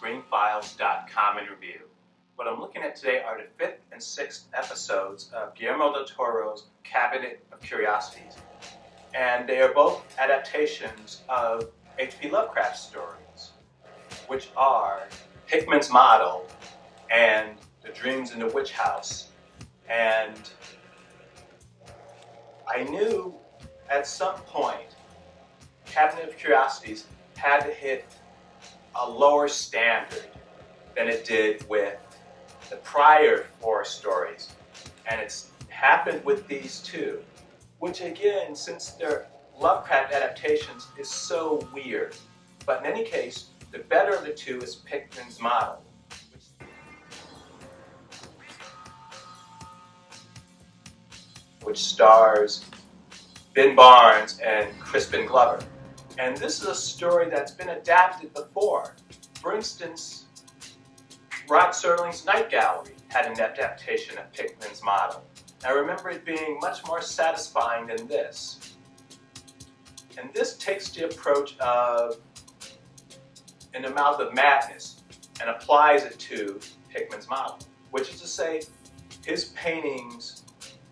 screenfiles.com in review. What I'm looking at today are the 5th and 6th episodes of Guillermo del Toro's Cabinet of Curiosities. And they are both adaptations of H.P. Lovecraft stories, which are Pickman's Model and The Dreams in the Witch House. And I knew at some point Cabinet of Curiosities had to hit a lower standard than it did with the prior 4 stories. And it's happened with these 2, which again, since they're Lovecraft adaptations, is so weird. But in any case, the better of the 2 is Pickman's Model, which stars Ben Barnes and Crispin Glover. And this is a story that's been adapted before. For instance, Rod Serling's Night Gallery had an adaptation of Pickman's Model. I remember it being much more satisfying than this. And this takes the approach of an amount of madness and applies it to Pickman's Model, which is to say, his paintings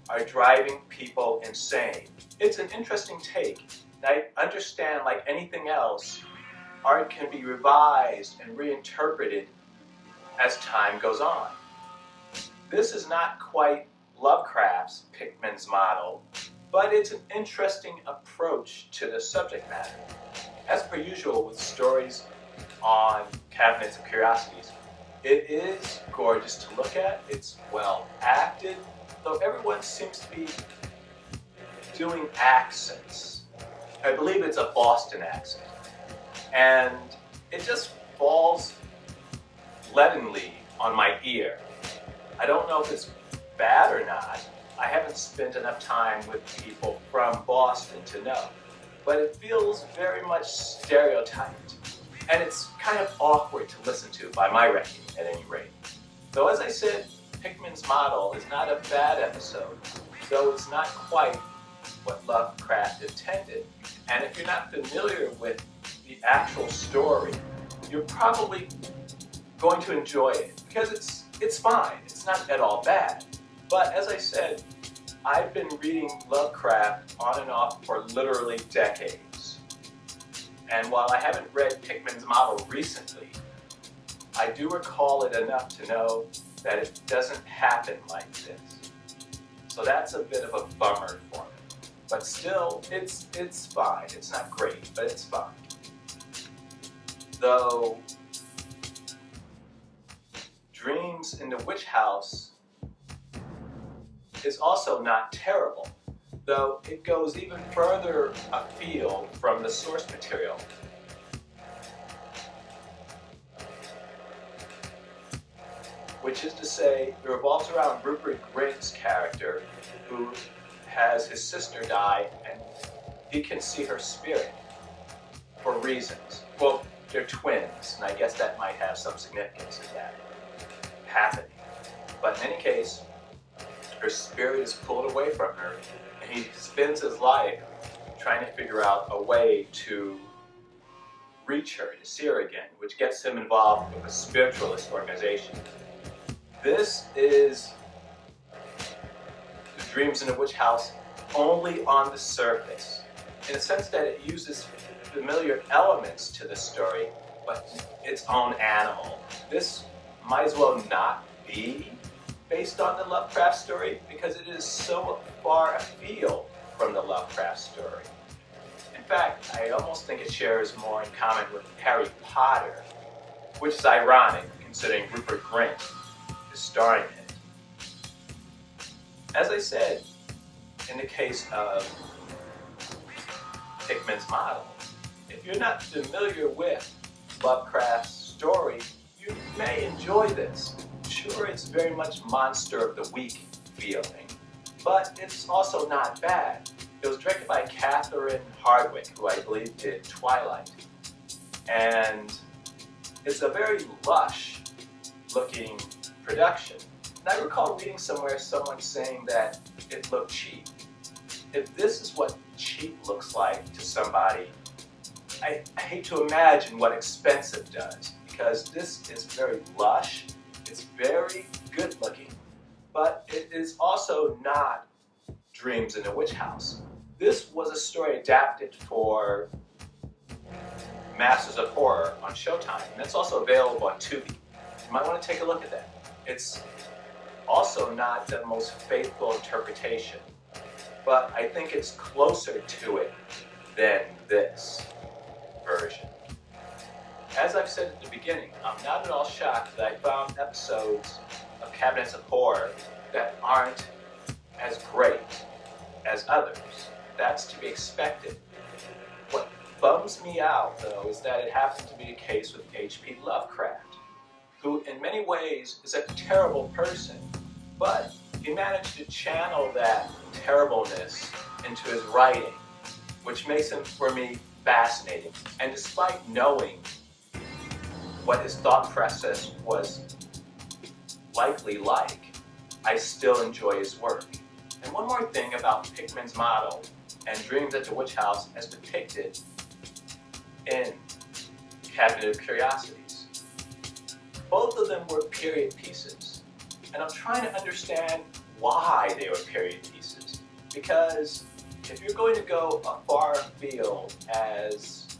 are driving people insane. It's an interesting take. I understand, like anything else, art can be revised and reinterpreted as time goes on. This is not quite Lovecraft's Pickman's Model, but it's an interesting approach to the subject matter. As per usual with stories on Cabinets of Curiosities, it is gorgeous to look at, it's well acted, though everyone seems to be doing accents. I believe it's a Boston accent. And it just falls leadenly on my ear. I don't know if it's bad or not. I haven't spent enough time with people from Boston to know. But it feels very much stereotyped. And it's kind of awkward to listen to, by my reckoning, at any rate. Though as I said, Pickman's Model is not a bad episode, though it's not quite what Lovecraft intended. And if you're not familiar with the actual story, you're probably going to enjoy it, because it's fine. It's not at all bad. But as I said, I've been reading Lovecraft on and off for literally decades. And while I haven't read Pickman's Model recently, I do recall it enough to know that it doesn't happen like this. So that's a bit of a bummer for me. But still, it's fine. It's not great, but it's fine. Though Dreams in the Witch House is also not terrible, though it goes even further afield from the source material. Which is to say, it revolves around Rupert Grint's character, who has his sister die, and he can see her spirit for reasons. Well, they're twins, and I guess that might have some significance in that happening. But in any case, her spirit is pulled away from her, and he spends his life trying to figure out a way to reach her, to see her again, which gets him involved with a spiritualist organization. This is The Dreams in the Witch House only on the surface, in the sense that it uses familiar elements to the story, but its own animal. This might as well not be based on the Lovecraft story, because it is so far afield from the Lovecraft story. In fact, I almost think it shares more in common with Harry Potter, which is ironic considering Rupert Grint is starring in it. As I said, in the case of Pickman's Model, if you're not familiar with Lovecraft's story, you may enjoy this. Sure, it's very much monster of the week feeling, but it's also not bad. It was directed by Catherine Hardwicke, who I believe did Twilight. And it's a very lush looking production. And I recall reading somewhere someone saying that it looked cheap. If this is what cheap looks like to somebody, I hate to imagine what expensive does. because this is very lush, it's very good looking, but it is also not Dreams in a Witch House. This was a story adapted for Masters of Horror on Showtime, and it's also available on Tubi. You might want to take a look at that. It's also not the most faithful interpretation, but I think it's closer to it than this version. As I've said at the beginning, I'm not at all shocked that I found episodes of Cabinets of Horror that aren't as great as others. That's to be expected. What bums me out, though, is that it happened to be the case with H.P. Lovecraft, who in many ways is a terrible person, but he managed to channel that terribleness into his writing, which makes him, for me, fascinating. And despite knowing what his thought process was likely like, I still enjoy his work. And one more thing about Pickman's model and Dreams at the Witch House as depicted in Cabinet of Curiosities. Both of them were period pieces, and I'm trying to understand why they were period pieces. Because if you're going to go a far afield as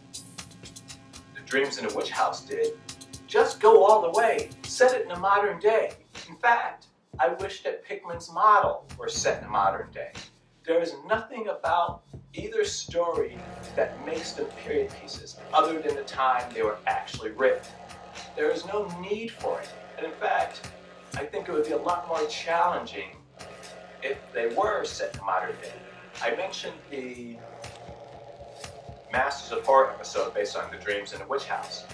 the Dreams in the Witch House did, just go all the way, set it in the modern day. In fact, I wish that Pickman's model were set in the modern day. There is nothing about either story that makes them period pieces other than the time they were actually written. There is no need for it. And in fact, I think it would be a lot more challenging if they were set in modern day. I mentioned the Masters of Horror episode based on the Dreams in the Witch House.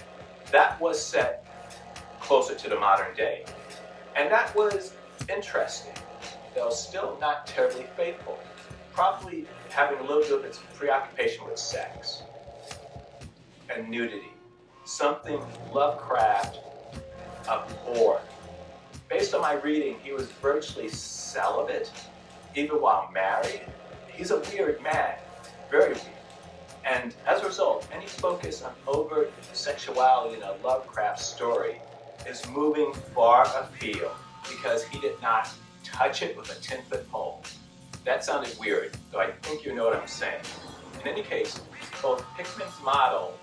That was set closer to the modern day. And that was interesting, though still not terribly faithful. Probably having a little bit of its preoccupation with sex and nudity. Something Lovecraft abhorred. Based on my reading, he was virtually celibate, even while married. He's a weird man, very weird. And as a result, any focus on overt sexuality in a Lovecraft story is moving far afield because he did not touch it with a 10-foot pole. That sounded weird, though I think you know what I'm saying. In any case, both Pickman's model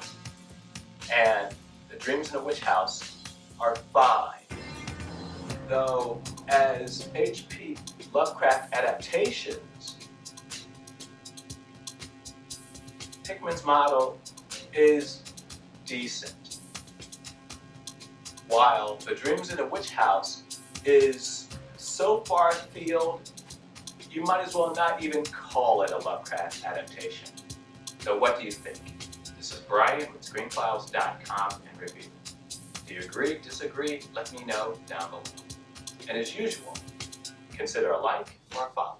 and the Dreams in the Witch House are fine. Though, as H.P. Lovecraft adaptations, Pickman's model is decent, while the Dreams in the Witch House is so far afield, you might as well not even call it a Lovecraft adaptation. So what do you think? This is Brian with ScreenFiles.com and Review. Do you agree, disagree? Let me know down below. And as usual, consider a like or a follow.